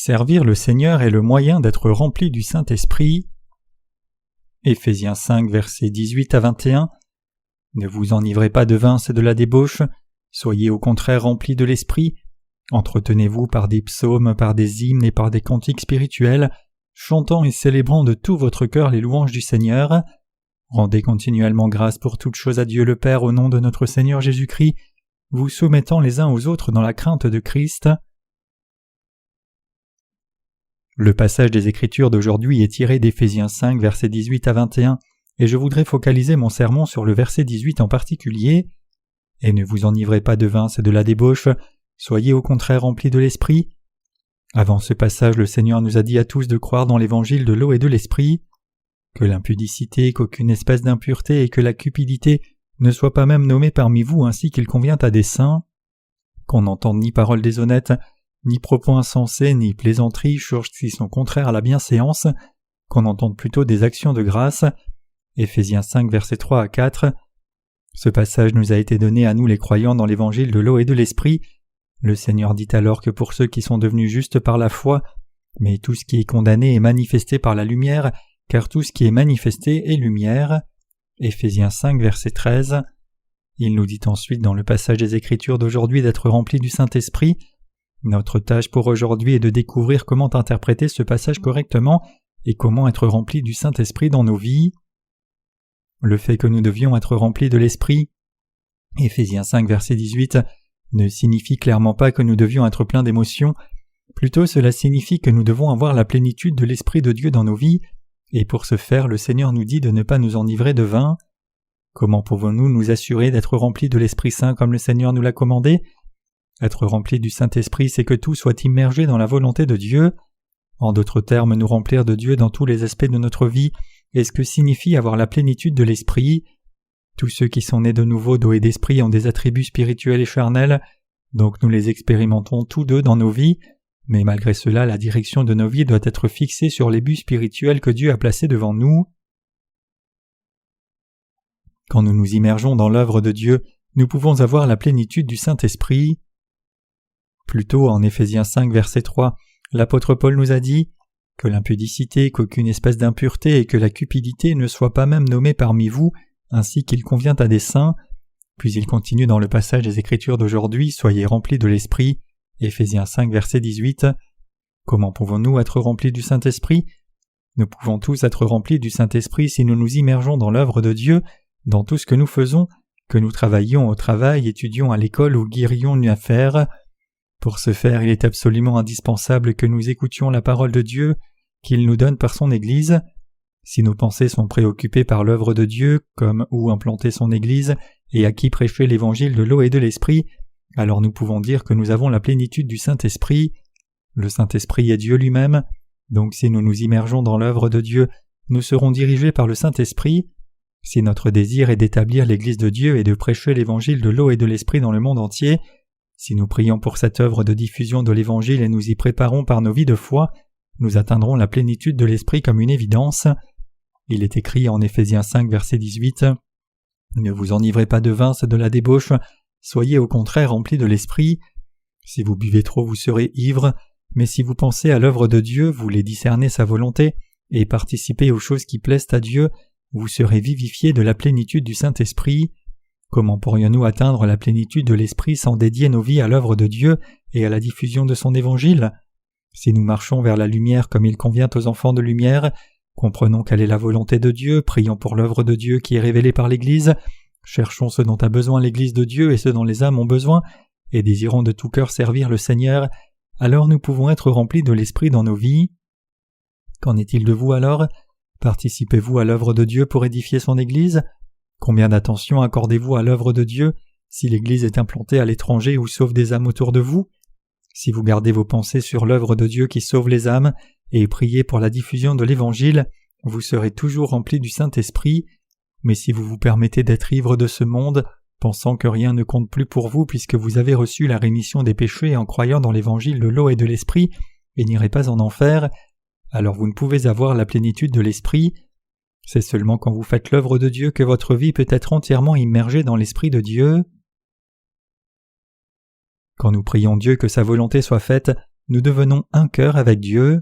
Servir le Seigneur est le moyen d'être rempli du Saint-Esprit. Éphésiens 5, versets 18 à 21. Ne vous enivrez pas de vin, c'est de la débauche. Soyez au contraire remplis de l'Esprit. Entretenez-vous par des psaumes, par des hymnes et par des cantiques spirituels, chantant et célébrant de tout votre cœur les louanges du Seigneur. Rendez continuellement grâce pour toutes choses à Dieu le Père au nom de notre Seigneur Jésus-Christ, vous soumettant les uns aux autres dans la crainte de Christ. Le passage des Écritures d'aujourd'hui est tiré d'Éphésiens 5, versets 18 à 21, et je voudrais focaliser mon sermon sur le verset 18 en particulier. « Et ne vous enivrez pas de vin, c'est de la débauche, soyez au contraire remplis de l'Esprit. » Avant ce passage, le Seigneur nous a dit à tous de croire dans l'évangile de l'eau et de l'Esprit. Que l'impudicité, qu'aucune espèce d'impureté et que la cupidité ne soient pas même nommées parmi vous ainsi qu'il convient à des saints. Qu'on n'entende ni paroles déshonnêtes, ni propos insensés, ni plaisanteries, choses qui sont contraires à la bienséance, qu'on entende plutôt des actions de grâce. Éphésiens 5, versets 3 à 4. Ce passage nous a été donné à nous les croyants dans l'évangile de l'eau et de l'Esprit. Le Seigneur dit alors que pour ceux qui sont devenus justes par la foi, mais tout ce qui est condamné est manifesté par la lumière, car tout ce qui est manifesté est lumière. Éphésiens 5, verset 13. Il nous dit ensuite dans le passage des Écritures d'aujourd'hui d'être remplis du Saint-Esprit. Notre tâche pour aujourd'hui est de découvrir comment interpréter ce passage correctement et comment être remplis du Saint-Esprit dans nos vies. Le fait que nous devions être remplis de l'Esprit, Éphésiens 5, verset 18, ne signifie clairement pas que nous devions être pleins d'émotions, plutôt cela signifie que nous devons avoir la plénitude de l'Esprit de Dieu dans nos vies, et pour ce faire le Seigneur nous dit de ne pas nous enivrer de vin. Comment pouvons-nous nous assurer d'être remplis de l'Esprit Saint comme le Seigneur nous l'a commandé ? Être remplis du Saint-Esprit, c'est que tout soit immergé dans la volonté de Dieu. En d'autres termes, nous remplir de Dieu dans tous les aspects de notre vie est ce que signifie avoir la plénitude de l'Esprit. Tous ceux qui sont nés de nouveau d'eau et d'esprit ont des attributs spirituels et charnels, donc nous les expérimentons tous deux dans nos vies, mais malgré cela, la direction de nos vies doit être fixée sur les buts spirituels que Dieu a placés devant nous. Quand nous nous immergeons dans l'œuvre de Dieu, nous pouvons avoir la plénitude du Saint-Esprit. Plus tôt, en Éphésiens 5, verset 3, l'apôtre Paul nous a dit « Que l'impudicité, qu'aucune espèce d'impureté et que la cupidité ne soient pas même nommées parmi vous, ainsi qu'il convient à des saints. » Puis il continue dans le passage des Écritures d'aujourd'hui « Soyez remplis de l'Esprit » Éphésiens 5, verset 18. Comment pouvons-nous être remplis du Saint-Esprit ? Nous pouvons tous être remplis du Saint-Esprit si nous nous immergeons dans l'œuvre de Dieu, dans tout ce que nous faisons, que nous travaillions au travail, étudions à l'école ou guérions une affaire. Pour ce faire, il est absolument indispensable que nous écoutions la parole de Dieu, qu'il nous donne par son Église. Si nos pensées sont préoccupées par l'œuvre de Dieu, comme où implanter son Église et à qui prêcher l'évangile de l'eau et de l'Esprit, alors nous pouvons dire que nous avons la plénitude du Saint-Esprit. Le Saint-Esprit est Dieu lui-même, donc si nous nous immergeons dans l'œuvre de Dieu, nous serons dirigés par le Saint-Esprit. Si notre désir est d'établir l'Église de Dieu et de prêcher l'évangile de l'eau et de l'Esprit dans le monde entier, si nous prions pour cette œuvre de diffusion de l'Évangile et nous y préparons par nos vies de foi, nous atteindrons la plénitude de l'Esprit comme une évidence. Il est écrit en Éphésiens 5, verset 18 « Ne vous enivrez pas de vin, c'est de la débauche, soyez au contraire remplis de l'Esprit. Si vous buvez trop, vous serez ivres, mais si vous pensez à l'œuvre de Dieu, vous voulez discerner sa volonté et participer aux choses qui plaisent à Dieu, vous serez vivifiés de la plénitude du Saint-Esprit. » Comment pourrions-nous atteindre la plénitude de l'Esprit sans dédier nos vies à l'œuvre de Dieu et à la diffusion de son Évangile ? Si nous marchons vers la lumière comme il convient aux enfants de lumière, comprenons quelle est la volonté de Dieu, prions pour l'œuvre de Dieu qui est révélée par l'Église, cherchons ce dont a besoin l'Église de Dieu et ce dont les âmes ont besoin, et désirons de tout cœur servir le Seigneur, alors nous pouvons être remplis de l'Esprit dans nos vies. Qu'en est-il de vous alors ? Participez-vous à l'œuvre de Dieu pour édifier son Église ? Combien d'attention accordez-vous à l'œuvre de Dieu si l'Église est implantée à l'étranger ou sauve des âmes autour de vous ? Si vous gardez vos pensées sur l'œuvre de Dieu qui sauve les âmes et priez pour la diffusion de l'Évangile, vous serez toujours remplis du Saint-Esprit. Mais si vous vous permettez d'être ivres de ce monde, pensant que rien ne compte plus pour vous puisque vous avez reçu la rémission des péchés en croyant dans l'Évangile de l'eau et de l'Esprit et n'irez pas en enfer, alors vous ne pouvez avoir la plénitude de l'Esprit. C'est seulement quand vous faites l'œuvre de Dieu que votre vie peut être entièrement immergée dans l'Esprit de Dieu. Quand nous prions Dieu que sa volonté soit faite, nous devenons un cœur avec Dieu.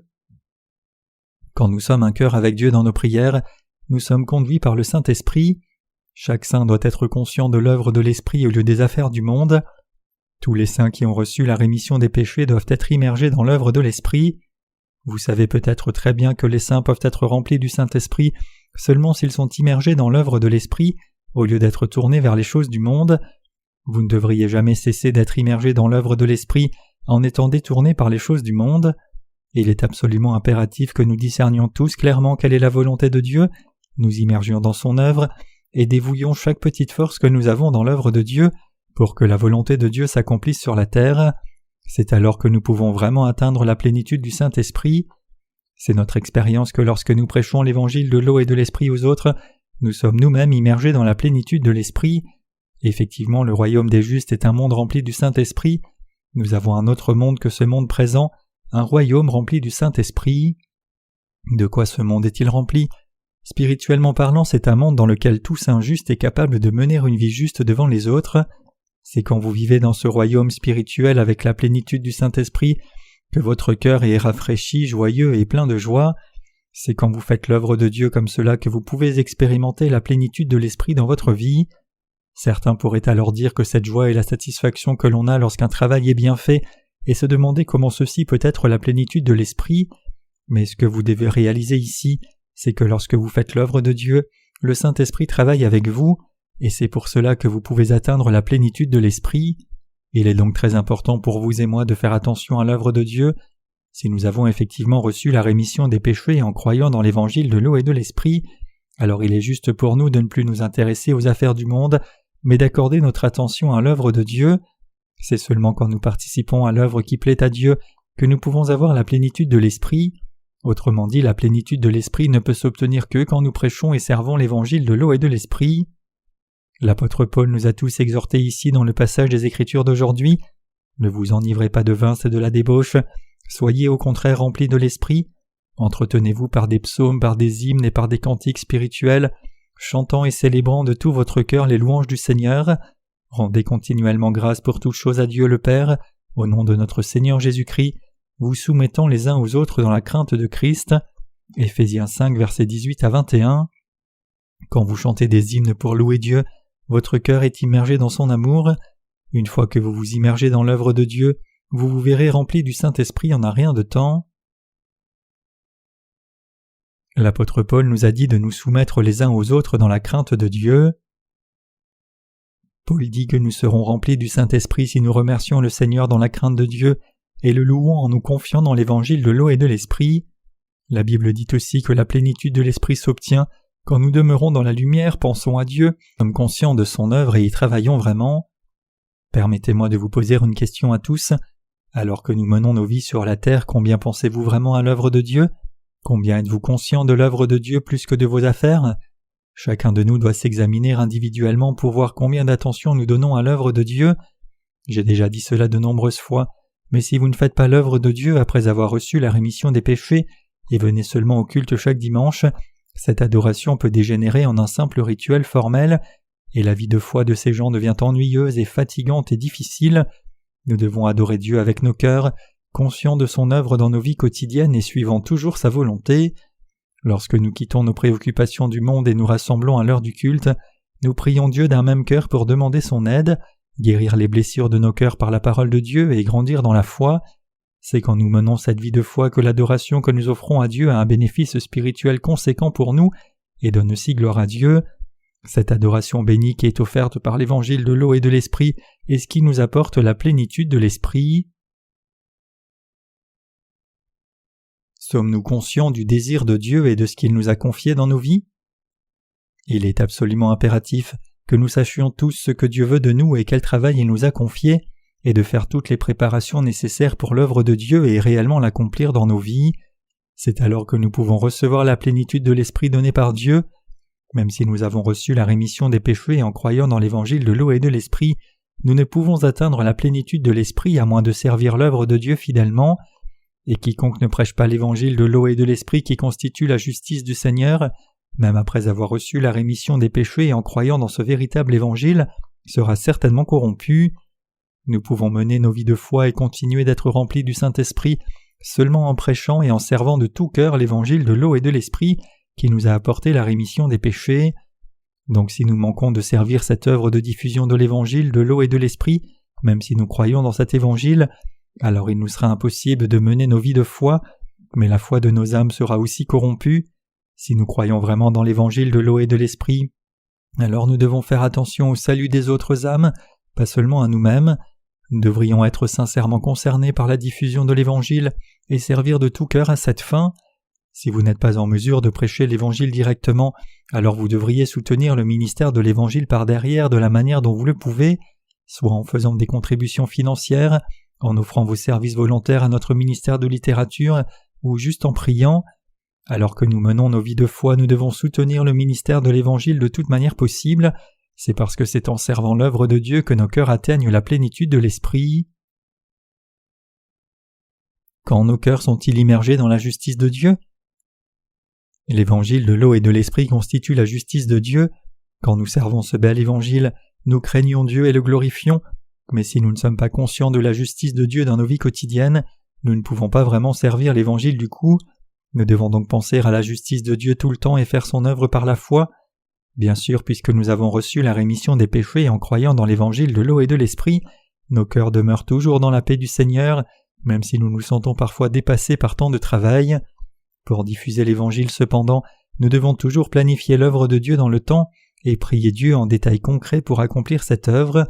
Quand nous sommes un cœur avec Dieu dans nos prières, nous sommes conduits par le Saint-Esprit. Chaque saint doit être conscient de l'œuvre de l'Esprit au lieu des affaires du monde. Tous les saints qui ont reçu la rémission des péchés doivent être immergés dans l'œuvre de l'Esprit. Vous savez peut-être très bien que les saints peuvent être remplis du Saint-Esprit seulement s'ils sont immergés dans l'œuvre de l'Esprit au lieu d'être tournés vers les choses du monde. Vous ne devriez jamais cesser d'être immergés dans l'œuvre de l'Esprit en étant détournés par les choses du monde. Il est absolument impératif que nous discernions tous clairement quelle est la volonté de Dieu, nous immergions dans son œuvre et dévouions chaque petite force que nous avons dans l'œuvre de Dieu pour que la volonté de Dieu s'accomplisse sur la terre. C'est alors que nous pouvons vraiment atteindre la plénitude du Saint-Esprit. C'est notre expérience que lorsque nous prêchons l'évangile de l'eau et de l'Esprit aux autres, nous sommes nous-mêmes immergés dans la plénitude de l'Esprit. Effectivement, le royaume des justes est un monde rempli du Saint-Esprit. Nous avons un autre monde que ce monde présent, un royaume rempli du Saint-Esprit. De quoi ce monde est-il rempli ? Spirituellement parlant, c'est un monde dans lequel tout saint juste est capable de mener une vie juste devant les autres. C'est quand vous vivez dans ce royaume spirituel avec la plénitude du Saint-Esprit que votre cœur est rafraîchi, joyeux et plein de joie. C'est quand vous faites l'œuvre de Dieu comme cela que vous pouvez expérimenter la plénitude de l'Esprit dans votre vie. Certains pourraient alors dire que cette joie est la satisfaction que l'on a lorsqu'un travail est bien fait et se demander comment ceci peut être la plénitude de l'Esprit. Mais ce que vous devez réaliser ici, c'est que lorsque vous faites l'œuvre de Dieu, le Saint-Esprit travaille avec vous, et c'est pour cela que vous pouvez atteindre la plénitude de l'Esprit. Il est donc très important pour vous et moi de faire attention à l'œuvre de Dieu. Si nous avons effectivement reçu la rémission des péchés en croyant dans l'évangile de l'eau et de l'Esprit, alors il est juste pour nous de ne plus nous intéresser aux affaires du monde, mais d'accorder notre attention à l'œuvre de Dieu. C'est seulement quand nous participons à l'œuvre qui plaît à Dieu que nous pouvons avoir la plénitude de l'Esprit. Autrement dit, la plénitude de l'Esprit ne peut s'obtenir que quand nous prêchons et servons l'évangile de l'eau et de l'Esprit. L'apôtre Paul nous a tous exhortés ici dans le passage des Écritures d'aujourd'hui. Ne vous enivrez pas de vin, c'est de la débauche. Soyez au contraire remplis de l'Esprit. Entretenez-vous par des psaumes, par des hymnes et par des cantiques spirituels, chantant et célébrant de tout votre cœur les louanges du Seigneur. Rendez continuellement grâce pour toutes choses à Dieu le Père, au nom de notre Seigneur Jésus-Christ, vous soumettant les uns aux autres dans la crainte de Christ. Éphésiens 5, versets 18 à 21. Quand vous chantez des hymnes pour louer Dieu, votre cœur est immergé dans son amour. Une fois que vous vous immergez dans l'œuvre de Dieu, vous vous verrez rempli du Saint-Esprit en un rien de temps. L'apôtre Paul nous a dit de nous soumettre les uns aux autres dans la crainte de Dieu. Paul dit que nous serons remplis du Saint-Esprit si nous remercions le Seigneur dans la crainte de Dieu et le louons en nous confiant dans l'évangile de l'eau et de l'Esprit. La Bible dit aussi que la plénitude de l'Esprit s'obtient quand nous demeurons dans la lumière, pensons à Dieu, sommes conscients de son œuvre et y travaillons vraiment. Permettez-moi de vous poser une question à tous. Alors que nous menons nos vies sur la terre, combien pensez-vous vraiment à l'œuvre de Dieu ? Combien êtes-vous conscient de l'œuvre de Dieu plus que de vos affaires ? Chacun de nous doit s'examiner individuellement pour voir combien d'attention nous donnons à l'œuvre de Dieu. J'ai déjà dit cela de nombreuses fois, mais si vous ne faites pas l'œuvre de Dieu après avoir reçu la rémission des péchés et venez seulement au culte chaque dimanche, cette adoration peut dégénérer en un simple rituel formel, et la vie de foi de ces gens devient ennuyeuse et fatigante et difficile. Nous devons adorer Dieu avec nos cœurs, conscients de son œuvre dans nos vies quotidiennes et suivant toujours sa volonté. Lorsque nous quittons nos préoccupations du monde et nous rassemblons à l'heure du culte, nous prions Dieu d'un même cœur pour demander son aide, guérir les blessures de nos cœurs par la parole de Dieu et grandir dans la foi. C'est quand nous menons cette vie de foi que l'adoration que nous offrons à Dieu a un bénéfice spirituel conséquent pour nous et donne aussi gloire à Dieu. Cette adoration bénie qui est offerte par l'évangile de l'eau et de l'Esprit est ce qui nous apporte la plénitude de l'Esprit. Sommes-nous conscients du désir de Dieu et de ce qu'il nous a confié dans nos vies ? Il est absolument impératif que nous sachions tous ce que Dieu veut de nous et quel travail il nous a confié, et de faire toutes les préparations nécessaires pour l'œuvre de Dieu et réellement l'accomplir dans nos vies. C'est alors que nous pouvons recevoir la plénitude de l'Esprit donnée par Dieu. Même si nous avons reçu la rémission des péchés en croyant dans l'évangile de l'eau et de l'Esprit, nous ne pouvons atteindre la plénitude de l'Esprit à moins de servir l'œuvre de Dieu fidèlement. Et quiconque ne prêche pas l'évangile de l'eau et de l'Esprit qui constitue la justice du Seigneur, même après avoir reçu la rémission des péchés et en croyant dans ce véritable évangile, sera certainement corrompu. Nous pouvons mener nos vies de foi et continuer d'être remplis du Saint-Esprit seulement en prêchant et en servant de tout cœur l'évangile de l'eau et de l'esprit qui nous a apporté la rémission des péchés. Donc si nous manquons de servir cette œuvre de diffusion de l'évangile de l'eau et de l'esprit, même si nous croyons dans cet évangile, alors il nous sera impossible de mener nos vies de foi, mais la foi de nos âmes sera aussi corrompue. Si nous croyons vraiment dans l'évangile de l'eau et de l'esprit, alors nous devons faire attention au salut des autres âmes, pas seulement à nous-mêmes. Nous devrions être sincèrement concernés par la diffusion de l'Évangile et servir de tout cœur à cette fin. Si vous n'êtes pas en mesure de prêcher l'Évangile directement, alors vous devriez soutenir le ministère de l'Évangile par derrière de la manière dont vous le pouvez, soit en faisant des contributions financières, en offrant vos services volontaires à notre ministère de littérature, ou juste en priant. Alors que nous menons nos vies de foi, nous devons soutenir le ministère de l'Évangile de toute manière possible. C'est parce que c'est en servant l'œuvre de Dieu que nos cœurs atteignent la plénitude de l'Esprit. Quand nos cœurs sont-ils immergés dans la justice de Dieu? L'évangile de l'eau et de l'Esprit constitue la justice de Dieu. Quand nous servons ce bel évangile, nous craignons Dieu et le glorifions, mais si nous ne sommes pas conscients de la justice de Dieu dans nos vies quotidiennes, nous ne pouvons pas vraiment servir l'évangile du coup. Nous devons donc penser à la justice de Dieu tout le temps et faire son œuvre par la foi. Bien sûr, puisque nous avons reçu la rémission des péchés en croyant dans l'évangile de l'eau et de l'esprit, nos cœurs demeurent toujours dans la paix du Seigneur, même si nous nous sentons parfois dépassés par tant de travail. Pour diffuser l'évangile cependant, nous devons toujours planifier l'œuvre de Dieu dans le temps et prier Dieu en détails concrets pour accomplir cette œuvre.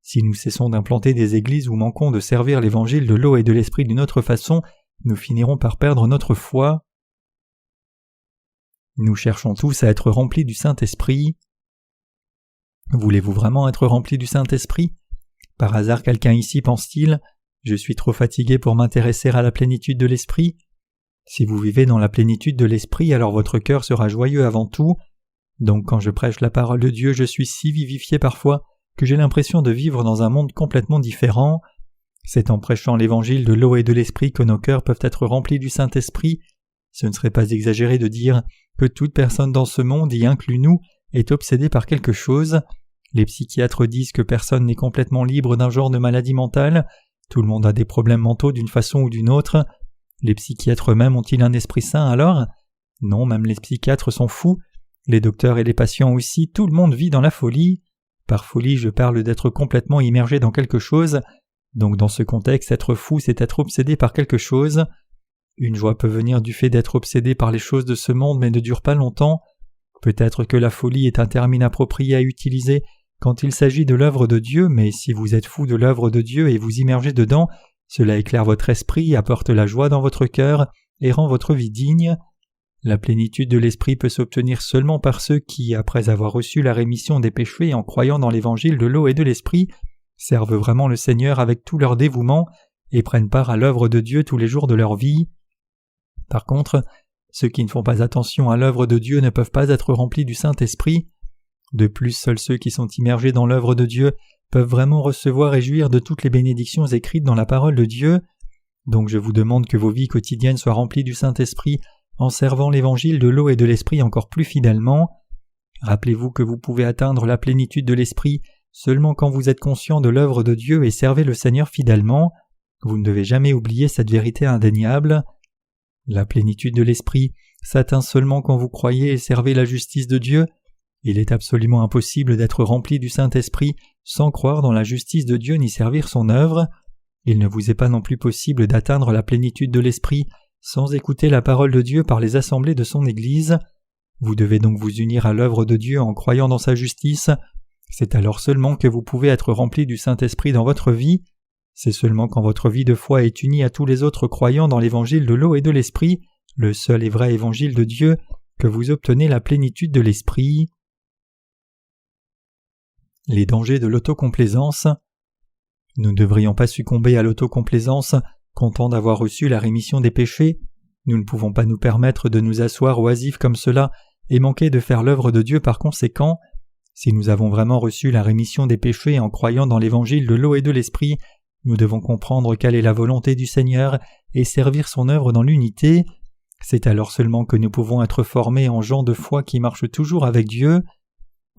Si nous cessons d'implanter des églises ou manquons de servir l'évangile de l'eau et de l'esprit d'une autre façon, nous finirons par perdre notre foi. Nous cherchons tous à être remplis du Saint-Esprit. Voulez-vous vraiment être remplis du Saint-Esprit? Par hasard quelqu'un ici pense-t-il « Je suis trop fatigué pour m'intéresser à la plénitude de l'Esprit » Si vous vivez dans la plénitude de l'Esprit, alors votre cœur sera joyeux avant tout. Donc quand je prêche la parole de Dieu, je suis si vivifié parfois que j'ai l'impression de vivre dans un monde complètement différent. C'est en prêchant l'évangile de l'eau et de l'Esprit que nos cœurs peuvent être remplis du Saint-Esprit. Ce ne serait pas exagéré de dire que toute personne dans ce monde, y inclus nous, est obsédée par quelque chose. Les psychiatres disent que personne n'est complètement libre d'un genre de maladie mentale. Tout le monde a des problèmes mentaux d'une façon ou d'une autre. Les psychiatres eux-mêmes ont-ils un esprit saint alors? Non, même les psychiatres sont fous. Les docteurs et les patients aussi, tout le monde vit dans la folie. Par folie, je parle d'être complètement immergé dans quelque chose. Donc dans ce contexte, être fou, c'est être obsédé par quelque chose. Une joie peut venir du fait d'être obsédé par les choses de ce monde mais ne dure pas longtemps. Peut-être que la folie est un terme inapproprié à utiliser quand il s'agit de l'œuvre de Dieu, mais si vous êtes fou de l'œuvre de Dieu et vous immergez dedans, cela éclaire votre esprit, apporte la joie dans votre cœur et rend votre vie digne. La plénitude de l'esprit peut s'obtenir seulement par ceux qui, après avoir reçu la rémission des péchés en croyant dans l'évangile de l'eau et de l'esprit, servent vraiment le Seigneur avec tout leur dévouement et prennent part à l'œuvre de Dieu tous les jours de leur vie. Par contre, ceux qui ne font pas attention à l'œuvre de Dieu ne peuvent pas être remplis du Saint-Esprit. De plus, seuls ceux qui sont immergés dans l'œuvre de Dieu peuvent vraiment recevoir et jouir de toutes les bénédictions écrites dans la parole de Dieu. Donc je vous demande que vos vies quotidiennes soient remplies du Saint-Esprit en servant l'évangile de l'eau et de l'esprit encore plus fidèlement. Rappelez-vous que vous pouvez atteindre la plénitude de l'esprit seulement quand vous êtes conscient de l'œuvre de Dieu et servez le Seigneur fidèlement. Vous ne devez jamais oublier cette vérité indéniable. La plénitude de l'esprit s'atteint seulement quand vous croyez et servez la justice de Dieu. Il est absolument impossible d'être rempli du Saint-Esprit sans croire dans la justice de Dieu ni servir son œuvre. Il ne vous est pas non plus possible d'atteindre la plénitude de l'Esprit sans écouter la parole de Dieu par les assemblées de son Église. Vous devez donc vous unir à l'œuvre de Dieu en croyant dans sa justice. C'est alors seulement que vous pouvez être rempli du Saint-Esprit dans votre vie. C'est seulement quand votre vie de foi est unie à tous les autres croyants dans l'évangile de l'eau et de l'Esprit, le seul et vrai évangile de Dieu, que vous obtenez la plénitude de l'Esprit. Les dangers de l'autocomplaisance. Nous ne devrions pas succomber à l'autocomplaisance, contents d'avoir reçu la rémission des péchés. Nous ne pouvons pas nous permettre de nous asseoir oisifs comme cela et manquer de faire l'œuvre de Dieu par conséquent. Si nous avons vraiment reçu la rémission des péchés en croyant dans l'évangile de l'eau et de l'Esprit, nous devons comprendre quelle est la volonté du Seigneur et servir son œuvre dans l'unité. C'est alors seulement que nous pouvons être formés en gens de foi qui marchent toujours avec Dieu.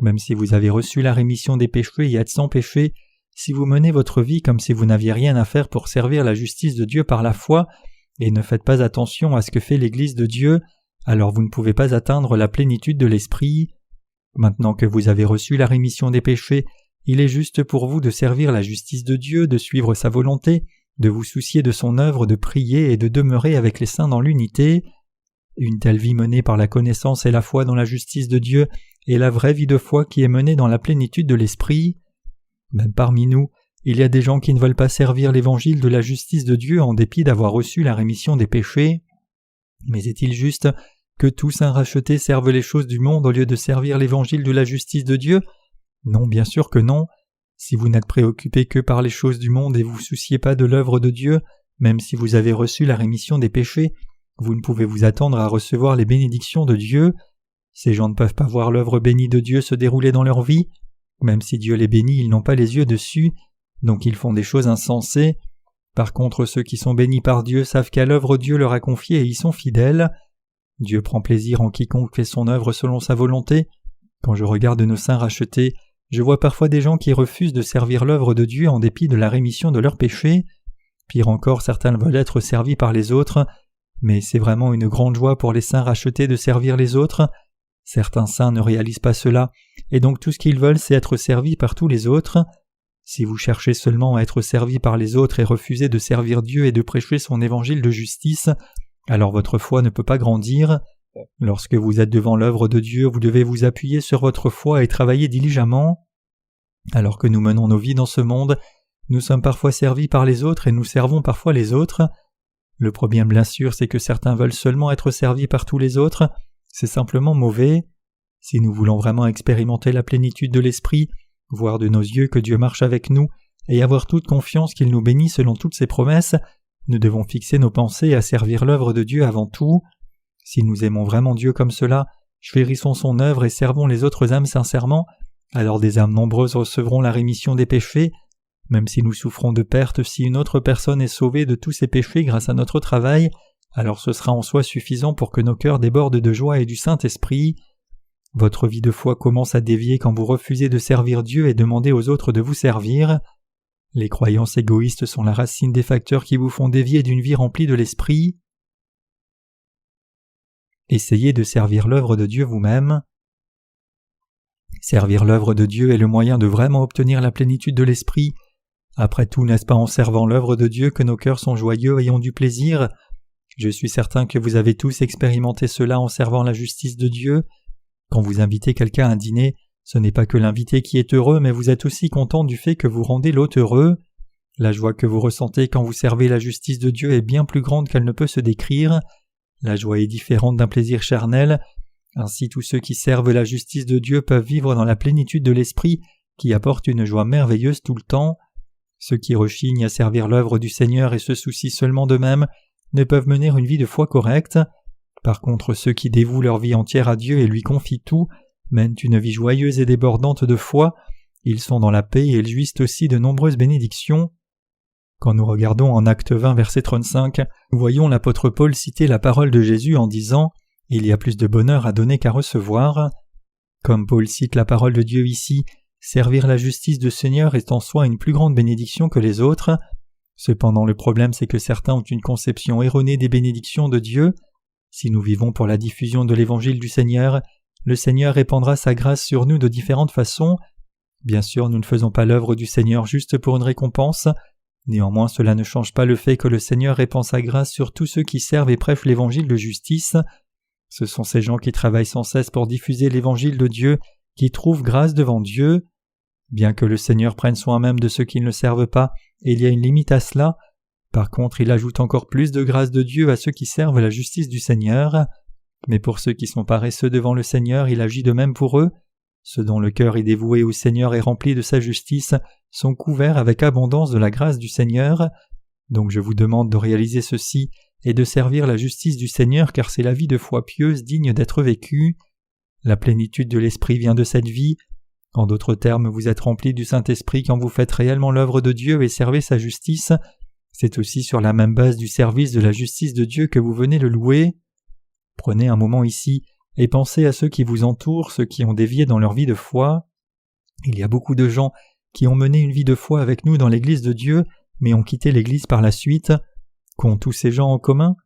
Même si vous avez reçu la rémission des péchés et êtes sans péché, si vous menez votre vie comme si vous n'aviez rien à faire pour servir la justice de Dieu par la foi, et ne faites pas attention à ce que fait l'Église de Dieu, alors vous ne pouvez pas atteindre la plénitude de l'Esprit. Maintenant que vous avez reçu la rémission des péchés, il est juste pour vous de servir la justice de Dieu, de suivre sa volonté, de vous soucier de son œuvre, de prier et de demeurer avec les saints dans l'unité. Une telle vie menée par la connaissance et la foi dans la justice de Dieu est la vraie vie de foi qui est menée dans la plénitude de l'Esprit. Même parmi nous, il y a des gens qui ne veulent pas servir l'évangile de la justice de Dieu en dépit d'avoir reçu la rémission des péchés. Mais est-il juste que tous saints rachetés servent les choses du monde au lieu de servir l'évangile de la justice de Dieu? Non, bien sûr que non. Si vous n'êtes préoccupé que par les choses du monde et vous souciez pas de l'œuvre de Dieu, même si vous avez reçu la rémission des péchés, vous ne pouvez vous attendre à recevoir les bénédictions de Dieu. Ces gens ne peuvent pas voir l'œuvre bénie de Dieu se dérouler dans leur vie. Même si Dieu les bénit, ils n'ont pas les yeux dessus, donc ils font des choses insensées. Par contre, ceux qui sont bénis par Dieu savent qu'à l'œuvre Dieu leur a confiée et y sont fidèles. Dieu prend plaisir en quiconque fait son œuvre selon sa volonté. Quand je regarde nos saints rachetés, je vois parfois des gens qui refusent de servir l'œuvre de Dieu en dépit de la rémission de leurs péchés. Pire encore, certains veulent être servis par les autres, mais c'est vraiment une grande joie pour les saints rachetés de servir les autres. Certains saints ne réalisent pas cela, et donc tout ce qu'ils veulent c'est être servis par tous les autres. Si vous cherchez seulement à être servis par les autres et refusez de servir Dieu et de prêcher son évangile de justice, alors votre foi ne peut pas grandir. Lorsque vous êtes devant l'œuvre de Dieu, vous devez vous appuyer sur votre foi et travailler diligemment. Alors que nous menons nos vies dans ce monde, nous sommes parfois servis par les autres et nous servons parfois les autres. Le problème bien sûr c'est que certains veulent seulement être servis par tous les autres. C'est simplement mauvais. Si nous voulons vraiment expérimenter la plénitude de l'Esprit, voir de nos yeux que Dieu marche avec nous et avoir toute confiance qu'il nous bénit selon toutes ses promesses, nous devons fixer nos pensées à servir l'œuvre de Dieu avant tout. Si nous aimons vraiment Dieu comme cela, chérissons son œuvre et servons les autres âmes sincèrement, alors des âmes nombreuses recevront la rémission des péchés. Même si nous souffrons de perte, si une autre personne est sauvée de tous ses péchés grâce à notre travail, alors ce sera en soi suffisant pour que nos cœurs débordent de joie et du Saint-Esprit. Votre vie de foi commence à dévier quand vous refusez de servir Dieu et demandez aux autres de vous servir. Les croyances égoïstes sont la racine des facteurs qui vous font dévier d'une vie remplie de l'Esprit. Essayez de servir l'œuvre de Dieu vous-même. Servir l'œuvre de Dieu est le moyen de vraiment obtenir la plénitude de l'Esprit. Après tout, n'est-ce pas en servant l'œuvre de Dieu que nos cœurs sont joyeux et ont du plaisir? Je suis certain que vous avez tous expérimenté cela en servant la justice de Dieu. Quand vous invitez quelqu'un à dîner, ce n'est pas que l'invité qui est heureux, mais vous êtes aussi content du fait que vous rendez l'hôte heureux. La joie que vous ressentez quand vous servez la justice de Dieu est bien plus grande qu'elle ne peut se décrire. La joie est différente d'un plaisir charnel. Ainsi tous ceux qui servent la justice de Dieu peuvent vivre dans la plénitude de l'Esprit qui apporte une joie merveilleuse tout le temps. Ceux qui rechignent à servir l'œuvre du Seigneur et se soucient seulement d'eux-mêmes ne peuvent mener une vie de foi correcte. Par contre, ceux qui dévouent leur vie entière à Dieu et lui confient tout, mènent une vie joyeuse et débordante de foi, ils sont dans la paix et ils jouissent aussi de nombreuses bénédictions. Quand nous regardons en Actes 20, verset 35, nous voyons l'apôtre Paul citer la parole de Jésus en disant « Il y a plus de bonheur à donner qu'à recevoir ». Comme Paul cite la parole de Dieu ici, servir la justice du Seigneur est en soi une plus grande bénédiction que les autres. Cependant, le problème c'est que certains ont une conception erronée des bénédictions de Dieu. Si nous vivons pour la diffusion de l'évangile du Seigneur, le Seigneur répandra sa grâce sur nous de différentes façons. Bien sûr, nous ne faisons pas l'œuvre du Seigneur juste pour une récompense. Néanmoins, cela ne change pas le fait que le Seigneur répand sa grâce sur tous ceux qui servent et prêchent l'évangile de justice. Ce sont ces gens qui travaillent sans cesse pour diffuser l'évangile de Dieu, qui trouvent grâce devant Dieu. Bien que le Seigneur prenne soin même de ceux qui ne le servent pas, et il y a une limite à cela, par contre il ajoute encore plus de grâce de Dieu à ceux qui servent la justice du Seigneur. Mais pour ceux qui sont paresseux devant le Seigneur, il agit de même pour eux. Ceux dont le cœur est dévoué au Seigneur et rempli de sa justice sont couverts avec abondance de la grâce du Seigneur. Donc je vous demande de réaliser ceci et de servir la justice du Seigneur, car c'est la vie de foi pieuse digne d'être vécue. La plénitude de l'Esprit vient de cette vie. En d'autres termes, vous êtes remplis du Saint-Esprit quand vous faites réellement l'œuvre de Dieu et servez sa justice. C'est aussi sur la même base du service de la justice de Dieu que vous venez le louer. Prenez un moment ici et pensez à ceux qui vous entourent, ceux qui ont dévié dans leur vie de foi. Il y a beaucoup de gens qui ont mené une vie de foi avec nous dans l'Église de Dieu, mais ont quitté l'Église par la suite. Qu'ont tous ces gens en commun?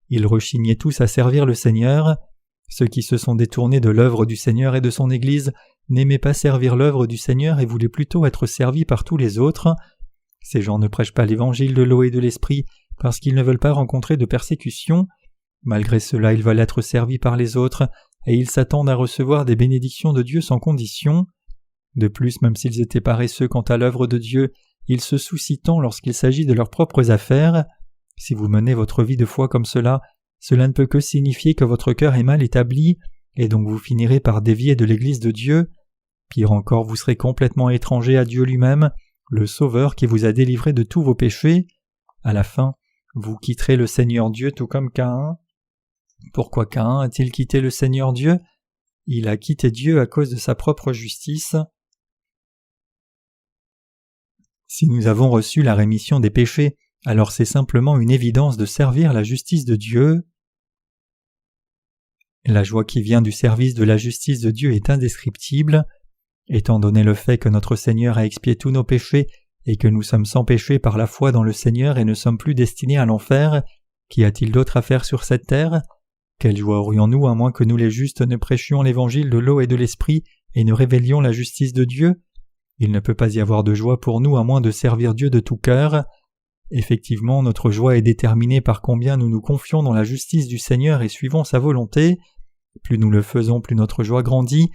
Ils rechignaient tous à servir le Seigneur. Ceux qui se sont détournés de l'œuvre du Seigneur et de son Église n'aimaient pas servir l'œuvre du Seigneur et voulaient plutôt être servis par tous les autres. Ces gens ne prêchent pas l'évangile de l'eau et de l'esprit parce qu'ils ne veulent pas rencontrer de persécution. Malgré cela, ils veulent être servis par les autres et ils s'attendent à recevoir des bénédictions de Dieu sans condition. De plus, même s'ils étaient paresseux quant à l'œuvre de Dieu, ils se soucient tant lorsqu'il s'agit de leurs propres affaires. Si vous menez votre vie de foi comme cela ne peut que signifier que votre cœur est mal établi, et donc vous finirez par dévier de l'Église de Dieu. Pire encore, vous serez complètement étranger à Dieu lui-même, le Sauveur qui vous a délivré de tous vos péchés. À la fin, vous quitterez le Seigneur Dieu tout comme Caïn. Pourquoi Caïn a-t-il quitté le Seigneur Dieu? Il a quitté Dieu à cause de sa propre justice. Si nous avons reçu la rémission des péchés, alors c'est simplement une évidence de servir la justice de Dieu. La joie qui vient du service de la justice de Dieu est indescriptible. Étant donné le fait que notre Seigneur a expié tous nos péchés et que nous sommes sans péché par la foi dans le Seigneur et ne sommes plus destinés à l'enfer, qu'y a-t-il d'autre à faire sur cette terre? Quelle joie aurions-nous à moins que nous les justes ne prêchions l'évangile de l'eau et de l'esprit et ne révélions la justice de Dieu? Il ne peut pas y avoir de joie pour nous à moins de servir Dieu de tout cœur. Effectivement, notre joie est déterminée par combien nous nous confions dans la justice du Seigneur et suivons sa volonté. Plus nous le faisons, plus notre joie grandit.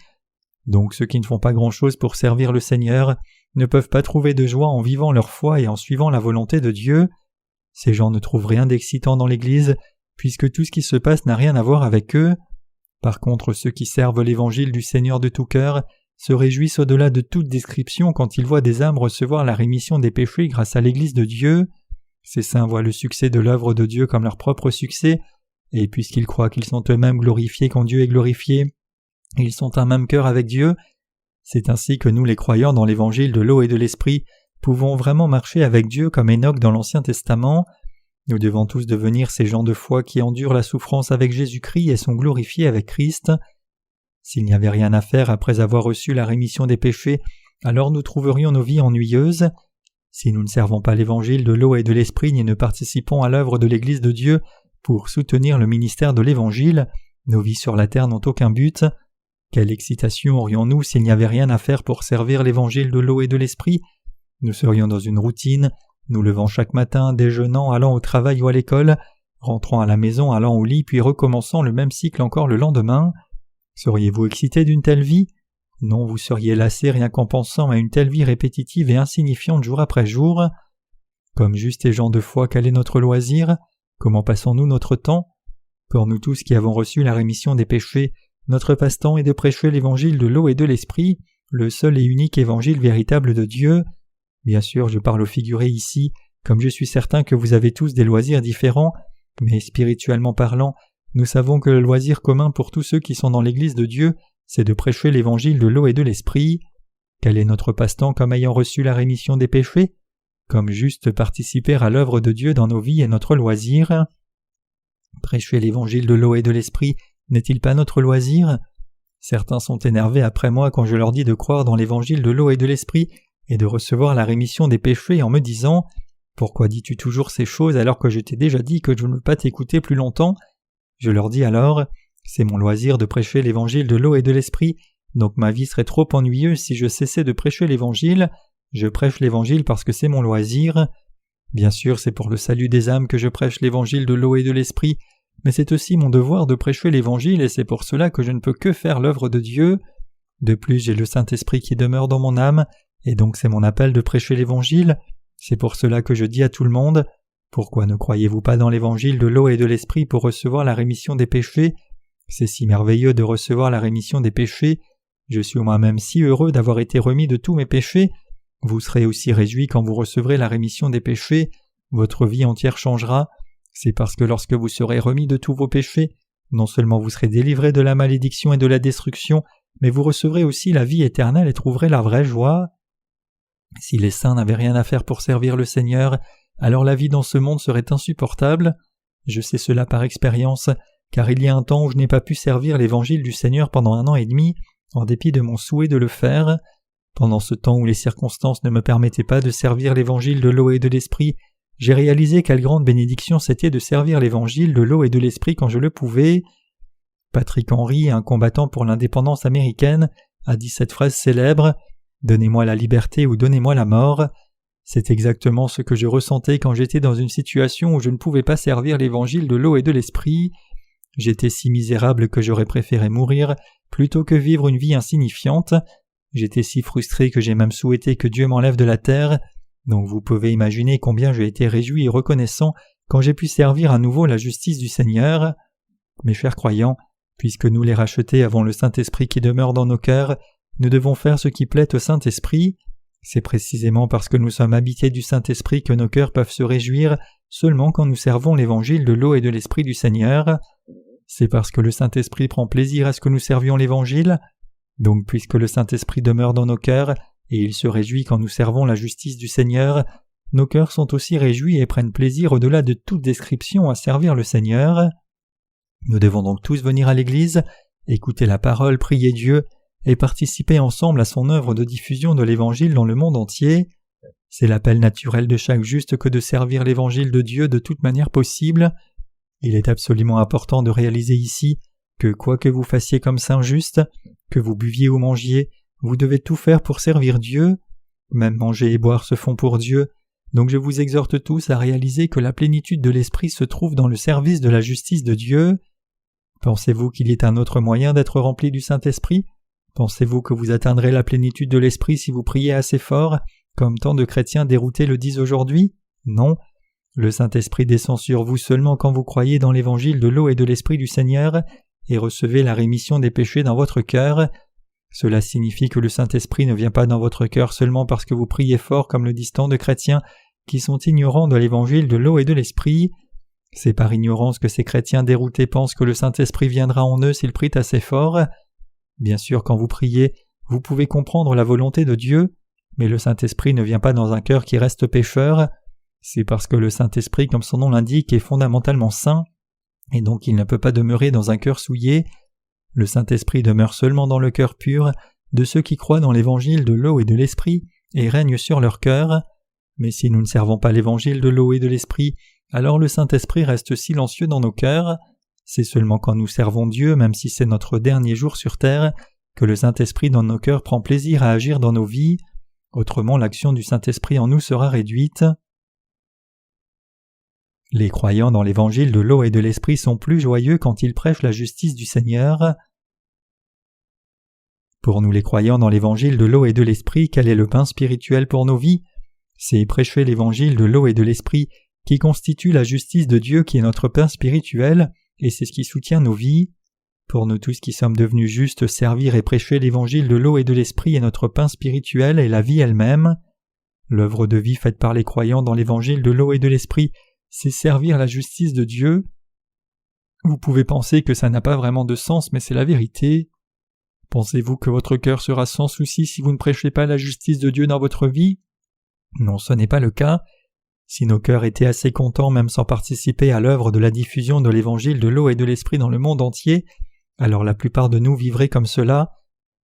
Donc ceux qui ne font pas grand-chose pour servir le Seigneur ne peuvent pas trouver de joie en vivant leur foi et en suivant la volonté de Dieu. Ces gens ne trouvent rien d'excitant dans l'Église, puisque tout ce qui se passe n'a rien à voir avec eux. Par contre, ceux qui servent l'Évangile du Seigneur de tout cœur se réjouissent au-delà de toute description quand ils voient des âmes recevoir la rémission des péchés grâce à l'Église de Dieu. Ces saints voient le succès de l'œuvre de Dieu comme leur propre succès, et puisqu'ils croient qu'ils sont eux-mêmes glorifiés quand Dieu est glorifié, ils sont un même cœur avec Dieu. C'est ainsi que nous, les croyants dans l'évangile de l'eau et de l'esprit, pouvons vraiment marcher avec Dieu comme Enoch dans l'Ancien Testament. Nous devons tous devenir ces gens de foi qui endurent la souffrance avec Jésus-Christ et sont glorifiés avec Christ. S'il n'y avait rien à faire après avoir reçu la rémission des péchés, alors nous trouverions nos vies ennuyeuses. Si nous ne servons pas l'évangile de l'eau et de l'esprit ni ne participons à l'œuvre de l'Église de Dieu pour soutenir le ministère de l'évangile, nos vies sur la terre n'ont aucun but. Quelle excitation aurions-nous s'il n'y avait rien à faire pour servir l'évangile de l'eau et de l'esprit? Nous serions dans une routine, nous levant chaque matin, déjeunant, allant au travail ou à l'école, rentrant à la maison, allant au lit, puis recommençant le même cycle encore le lendemain. Seriez-vous excité d'une telle vie? Non, vous seriez lassé rien qu'en pensant à une telle vie répétitive et insignifiante jour après jour. Comme justes et gens de foi, quel est notre loisir? Comment passons-nous notre temps? Pour nous tous qui avons reçu la rémission des péchés, notre passe-temps est de prêcher l'évangile de l'eau et de l'esprit, le seul et unique évangile véritable de Dieu. Bien sûr, je parle au figuré ici, comme je suis certain que vous avez tous des loisirs différents, mais spirituellement parlant, nous savons que le loisir commun pour tous ceux qui sont dans l'Église de Dieu, c'est de prêcher l'évangile de l'eau et de l'esprit. Quel est notre passe-temps comme ayant reçu la rémission des péchés? Comme juste participer à l'œuvre de Dieu dans nos vies et notre loisir. Prêcher l'évangile de l'eau et de l'esprit n'est-il pas notre loisir? Certains sont énervés après moi quand je leur dis de croire dans l'évangile de l'eau et de l'esprit et de recevoir la rémission des péchés en me disant « Pourquoi dis-tu toujours ces choses alors que je t'ai déjà dit que je ne veux pas t'écouter plus longtemps ?» Je leur dis alors « C'est mon loisir de prêcher l'évangile de l'eau et de l'esprit, donc ma vie serait trop ennuyeuse si je cessais de prêcher l'évangile. Je prêche l'évangile parce que c'est mon loisir. Bien sûr, c'est pour le salut des âmes que je prêche l'évangile de l'eau et de l'esprit, mais c'est aussi mon devoir de prêcher l'évangile et c'est pour cela que je ne peux que faire l'œuvre de Dieu. De plus, j'ai le Saint-Esprit qui demeure dans mon âme, et donc c'est mon appel de prêcher l'évangile. C'est pour cela que je dis à tout le monde « Pourquoi ne croyez-vous pas dans l'évangile de l'eau et de l'esprit pour recevoir la rémission des péchés? C'est si merveilleux de recevoir la rémission des péchés. Je suis moi-même si heureux d'avoir été remis de tous mes péchés. Vous serez aussi réjouis quand vous recevrez la rémission des péchés. Votre vie entière changera. C'est parce que lorsque vous serez remis de tous vos péchés, non seulement vous serez délivrés de la malédiction et de la destruction, mais vous recevrez aussi la vie éternelle et trouverez la vraie joie. Si les saints n'avaient rien à faire pour servir le Seigneur, alors la vie dans ce monde serait insupportable. Je sais cela par expérience, car il y a un temps où je n'ai pas pu servir l'évangile du Seigneur pendant 1 an et demi, en dépit de mon souhait de le faire. Pendant ce temps où les circonstances ne me permettaient pas de servir l'évangile de l'eau et de l'esprit, j'ai réalisé quelle grande bénédiction c'était de servir l'évangile de l'eau et de l'esprit quand je le pouvais. Patrick Henry, un combattant pour l'indépendance américaine, a dit cette phrase célèbre « Donnez-moi la liberté ou donnez-moi la mort ». C'est exactement ce que je ressentais quand j'étais dans une situation où je ne pouvais pas servir l'évangile de l'eau et de l'esprit. J'étais si misérable que j'aurais préféré mourir plutôt que vivre une vie insignifiante. J'étais si frustré que j'ai même souhaité que Dieu m'enlève de la terre. Donc vous pouvez imaginer combien j'ai été réjoui et reconnaissant quand j'ai pu servir à nouveau la justice du Seigneur. Mes chers croyants, puisque nous les rachetés avons le Saint-Esprit qui demeure dans nos cœurs, nous devons faire ce qui plaît au Saint-Esprit. C'est précisément parce que nous sommes habités du Saint-Esprit que nos cœurs peuvent se réjouir seulement quand nous servons l'évangile de l'eau et de l'Esprit du Seigneur. C'est parce que le Saint-Esprit prend plaisir à ce que nous servions l'évangile. Donc puisque le Saint-Esprit demeure dans nos cœurs, et il se réjouit quand nous servons la justice du Seigneur, nos cœurs sont aussi réjouis et prennent plaisir au-delà de toute description à servir le Seigneur. Nous devons donc tous venir à l'Église, écouter la parole, prier Dieu, et participer ensemble à son œuvre de diffusion de l'Évangile dans le monde entier. C'est l'appel naturel de chaque juste que de servir l'Évangile de Dieu de toute manière possible. Il est absolument important de réaliser ici que quoi que vous fassiez comme saint juste, que vous buviez ou mangiez, vous devez tout faire pour servir Dieu. Même manger et boire se font pour Dieu, donc je vous exhorte tous à réaliser que la plénitude de l'Esprit se trouve dans le service de la justice de Dieu. Pensez-vous qu'il y ait un autre moyen d'être rempli du Saint-Esprit ? Pensez-vous que vous atteindrez la plénitude de l'Esprit si vous priez assez fort, comme tant de chrétiens déroutés le disent aujourd'hui ? Non. Le Saint-Esprit descend sur vous seulement quand vous croyez dans l'évangile de l'eau et de l'Esprit du Seigneur et recevez la rémission des péchés dans votre cœur. Cela signifie que le Saint-Esprit ne vient pas dans votre cœur seulement parce que vous priez fort comme le disent tant de chrétiens qui sont ignorants de l'évangile de l'eau et de l'Esprit. C'est par ignorance que ces chrétiens déroutés pensent que le Saint-Esprit viendra en eux s'ils prient assez fort. Bien sûr, quand vous priez, vous pouvez comprendre la volonté de Dieu, mais le Saint-Esprit ne vient pas dans un cœur qui reste pécheur. C'est parce que le Saint-Esprit, comme son nom l'indique, est fondamentalement saint, et donc il ne peut pas demeurer dans un cœur souillé. Le Saint-Esprit demeure seulement dans le cœur pur de ceux qui croient dans l'évangile de l'eau et de l'Esprit et règne sur leur cœur. Mais si nous ne servons pas l'évangile de l'eau et de l'Esprit, alors le Saint-Esprit reste silencieux dans nos cœurs. C'est seulement quand nous servons Dieu, même si c'est notre dernier jour sur terre, que le Saint-Esprit dans nos cœurs prend plaisir à agir dans nos vies. Autrement, l'action du Saint-Esprit en nous sera réduite. Les croyants dans l'évangile de l'eau et de l'Esprit sont plus joyeux quand ils prêchent la justice du Seigneur. Pour nous les croyants dans l'évangile de l'eau et de l'Esprit, quel est le pain spirituel pour nos vies ? C'est prêcher l'évangile de l'eau et de l'Esprit qui constitue la justice de Dieu qui est notre pain spirituel, et c'est ce qui soutient nos vies. Pour nous tous qui sommes devenus justes, servir et prêcher l'évangile de l'eau et de l'Esprit est notre pain spirituel et la vie elle-même. L'œuvre de vie faite par les croyants dans l'évangile de l'eau et de l'Esprit, c'est servir la justice de Dieu. Vous pouvez penser que ça n'a pas vraiment de sens, mais c'est la vérité. Pensez-vous que votre cœur sera sans souci si vous ne prêchez pas la justice de Dieu dans votre vie ? Non, ce n'est pas le cas. Si nos cœurs étaient assez contents même sans participer à l'œuvre de la diffusion de l'évangile de l'eau et de l'Esprit dans le monde entier, alors la plupart de nous vivraient comme cela.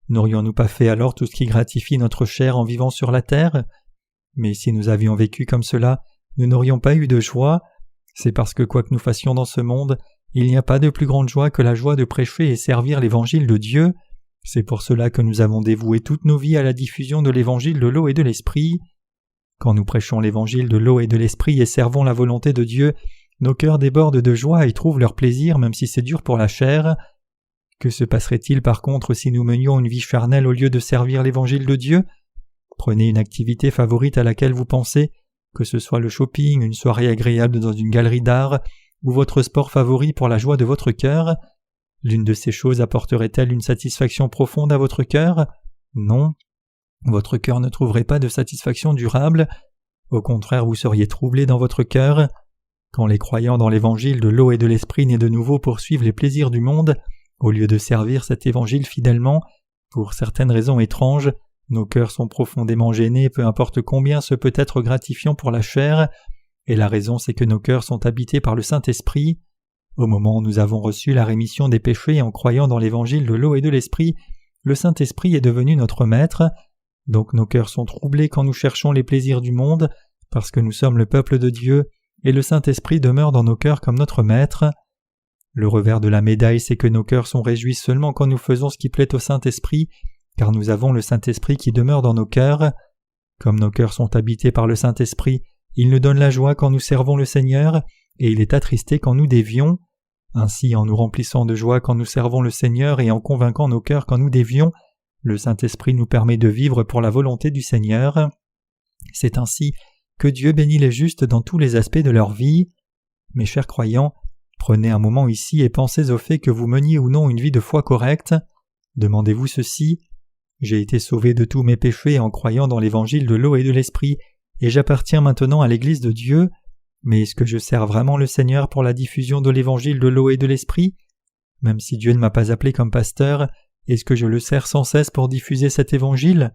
N'aurions-nous pas fait alors tout ce qui gratifie notre chair en vivant sur la terre ? Mais si nous avions vécu comme cela, nous n'aurions pas eu de joie. C'est parce que quoi que nous fassions dans ce monde, il n'y a pas de plus grande joie que la joie de prêcher et servir l'évangile de Dieu. C'est pour cela que nous avons dévoué toutes nos vies à la diffusion de l'évangile de l'eau et de l'Esprit. Quand nous prêchons l'évangile de l'eau et de l'Esprit et servons la volonté de Dieu, nos cœurs débordent de joie et trouvent leur plaisir même si c'est dur pour la chair. Que se passerait-il par contre si nous menions une vie charnelle au lieu de servir l'évangile de Dieu ? Prenez une activité favorite à laquelle vous pensez, que ce soit le shopping, une soirée agréable dans une galerie d'art, ou votre sport favori pour la joie de votre cœur. L'une de ces choses apporterait-elle une satisfaction profonde à votre cœur ? Non. Votre cœur ne trouverait pas de satisfaction durable. Au contraire, vous seriez troublé dans votre cœur. Quand les croyants dans l'évangile de l'eau et de l'Esprit nés de nouveau poursuivent les plaisirs du monde, au lieu de servir cet évangile fidèlement, pour certaines raisons étranges, nos cœurs sont profondément gênés, peu importe combien ce peut être gratifiant pour la chair, et la raison c'est que nos cœurs sont habités par le Saint-Esprit. Au moment où nous avons reçu la rémission des péchés en croyant dans l'évangile de l'eau et de l'Esprit, le Saint-Esprit est devenu notre Maître. Donc nos cœurs sont troublés quand nous cherchons les plaisirs du monde, parce que nous sommes le peuple de Dieu, et le Saint-Esprit demeure dans nos cœurs comme notre Maître. Le revers de la médaille, c'est que nos cœurs sont réjouis seulement quand nous faisons ce qui plaît au Saint-Esprit, car nous avons le Saint-Esprit qui demeure dans nos cœurs. Comme nos cœurs sont habités par le Saint-Esprit, il nous donne la joie quand nous servons le Seigneur, et il est attristé quand nous dévions. Ainsi, en nous remplissant de joie quand nous servons le Seigneur et en convainquant nos cœurs quand nous dévions, le Saint-Esprit nous permet de vivre pour la volonté du Seigneur. C'est ainsi que Dieu bénit les justes dans tous les aspects de leur vie. Mes chers croyants, prenez un moment ici et pensez au fait que vous meniez ou non une vie de foi correcte. Demandez-vous ceci: j'ai été sauvé de tous mes péchés en croyant dans l'évangile de l'eau et de l'esprit, et j'appartiens maintenant à l'Église de Dieu. Mais est-ce que je sers vraiment le Seigneur pour la diffusion de l'évangile de l'eau et de l'esprit? Même si Dieu ne m'a pas appelé comme pasteur, est-ce que je le sers sans cesse pour diffuser cet évangile?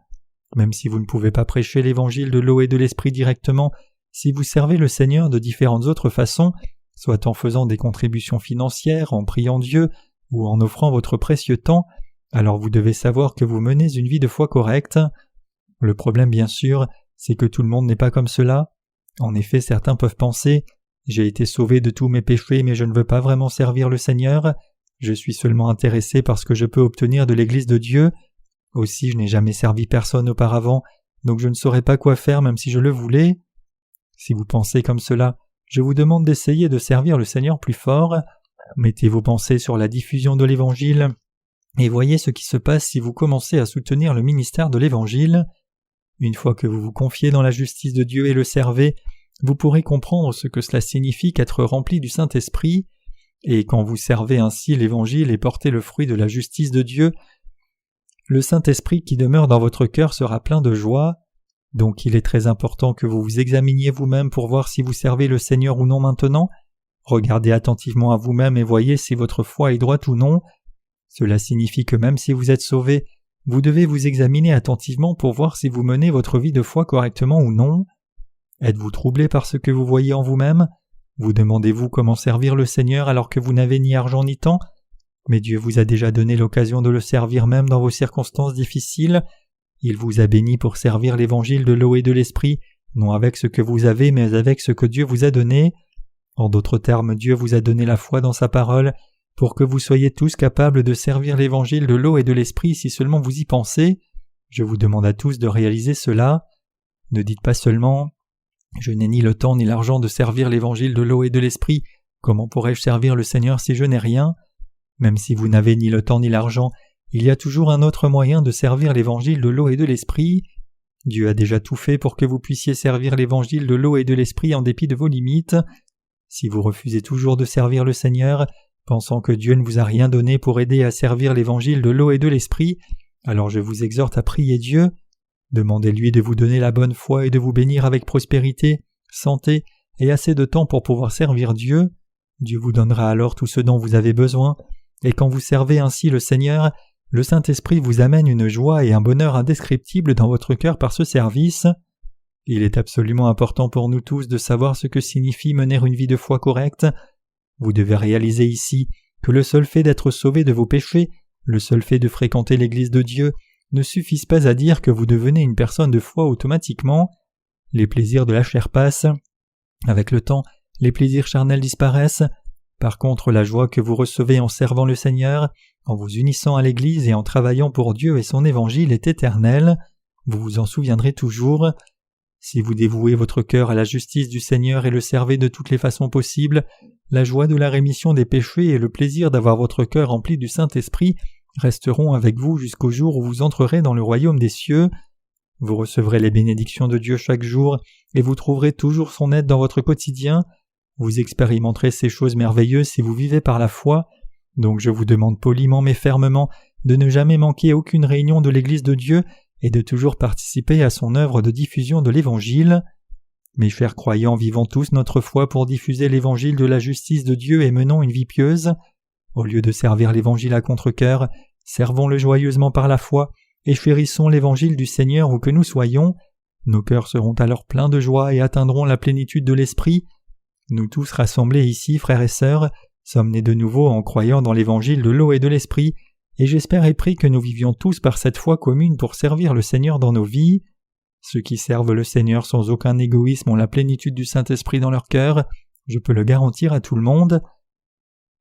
Même si vous ne pouvez pas prêcher l'évangile de l'eau et de l'esprit directement, si vous servez le Seigneur de différentes autres façons, soit en faisant des contributions financières, en priant Dieu, ou en offrant votre précieux temps, alors vous devez savoir que vous menez une vie de foi correcte. Le problème, bien sûr, c'est que tout le monde n'est pas comme cela. En effet, certains peuvent penser « J'ai été sauvé de tous mes péchés, mais je ne veux pas vraiment servir le Seigneur. Je suis seulement intéressé par ce que je peux obtenir de l'Église de Dieu. Aussi, je n'ai jamais servi personne auparavant, donc je ne saurais pas quoi faire même si je le voulais. » Si vous pensez comme cela, je vous demande d'essayer de servir le Seigneur plus fort. Mettez vos pensées sur la diffusion de l'Évangile et voyez ce qui se passe si vous commencez à soutenir le ministère de l'Évangile. Une fois que vous vous confiez dans la justice de Dieu et le servez, vous pourrez comprendre ce que cela signifie qu'être rempli du Saint-Esprit. Et quand vous servez ainsi l'Évangile et portez le fruit de la justice de Dieu, le Saint-Esprit qui demeure dans votre cœur sera plein de joie. Donc il est très important que vous vous examiniez vous-même pour voir si vous servez le Seigneur ou non maintenant. Regardez attentivement à vous-même et voyez si votre foi est droite ou non. Cela signifie que même si vous êtes sauvé, vous devez vous examiner attentivement pour voir si vous menez votre vie de foi correctement ou non. Êtes-vous troublé par ce que vous voyez en vous-même? Vous demandez-vous comment servir le Seigneur alors que vous n'avez ni argent ni temps? Mais Dieu vous a déjà donné l'occasion de le servir même dans vos circonstances difficiles. Il vous a béni pour servir l'évangile de l'eau et de l'esprit, non avec ce que vous avez, mais avec ce que Dieu vous a donné. En d'autres termes, Dieu vous a donné la foi dans sa parole, pour que vous soyez tous capables de servir l'évangile de l'eau et de l'esprit si seulement vous y pensez. Je vous demande à tous de réaliser cela. Ne dites pas seulement « Je n'ai ni le temps ni l'argent de servir l'évangile de l'eau et de l'esprit, comment pourrais-je servir le Seigneur si je n'ai rien ?» Même si vous n'avez ni le temps ni l'argent, il y a toujours un autre moyen de servir l'évangile de l'eau et de l'esprit. Dieu a déjà tout fait pour que vous puissiez servir l'évangile de l'eau et de l'esprit en dépit de vos limites. Si vous refusez toujours de servir le Seigneur, pensant que Dieu ne vous a rien donné pour aider à servir l'évangile de l'eau et de l'esprit, alors je vous exhorte à prier Dieu. Demandez-lui de vous donner la bonne foi et de vous bénir avec prospérité, santé et assez de temps pour pouvoir servir Dieu. Dieu vous donnera alors tout ce dont vous avez besoin, et quand vous servez ainsi le Seigneur, le Saint-Esprit vous amène une joie et un bonheur indescriptibles dans votre cœur par ce service. Il est absolument important pour nous tous de savoir ce que signifie mener une vie de foi correcte. Vous devez réaliser ici que le seul fait d'être sauvé de vos péchés, le seul fait de fréquenter l'Église de Dieu, ne suffisent pas à dire que vous devenez une personne de foi automatiquement. Les plaisirs de la chair passent. Avec le temps, les plaisirs charnels disparaissent. Par contre, la joie que vous recevez en servant le Seigneur, en vous unissant à l'Église et en travaillant pour Dieu et son Évangile est éternelle. Vous vous en souviendrez toujours. Si vous dévouez votre cœur à la justice du Seigneur et le servez de toutes les façons possibles, la joie de la rémission des péchés et le plaisir d'avoir votre cœur rempli du Saint-Esprit resteront avec vous jusqu'au jour où vous entrerez dans le royaume des cieux. Vous recevrez les bénédictions de Dieu chaque jour et vous trouverez toujours son aide dans votre quotidien. Vous expérimenterez ces choses merveilleuses si vous vivez par la foi. Donc je vous demande poliment mais fermement de ne jamais manquer aucune réunion de l'Église de Dieu et de toujours participer à son œuvre de diffusion de l'Évangile. Mes chers croyants, vivons tous notre foi pour diffuser l'Évangile de la justice de Dieu et menons une vie pieuse. Au lieu de servir l'Évangile à contre-cœur, servons-le joyeusement par la foi et chérissons l'Évangile du Seigneur où que nous soyons. Nos cœurs seront alors pleins de joie et atteindront la plénitude de l'Esprit. Nous tous rassemblés ici, frères et sœurs, sommes nés de nouveau en croyant dans l'Évangile de l'eau et de l'Esprit, et j'espère et prie que nous vivions tous par cette foi commune pour servir le Seigneur dans nos vies. Ceux qui servent le Seigneur sans aucun égoïsme ont la plénitude du Saint-Esprit dans leur cœur, je peux le garantir à tout le monde.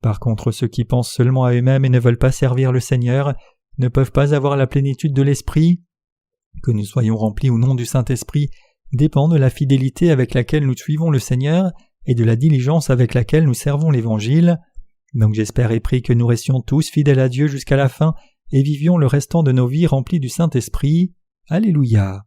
Par contre, ceux qui pensent seulement à eux-mêmes et ne veulent pas servir le Seigneur ne peuvent pas avoir la plénitude de l'Esprit. Que nous soyons remplis ou non du Saint-Esprit dépend de la fidélité avec laquelle nous suivons le Seigneur et de la diligence avec laquelle nous servons l'Évangile. Donc j'espère et prie que nous restions tous fidèles à Dieu jusqu'à la fin et vivions le restant de nos vies remplis du Saint-Esprit. Alléluia.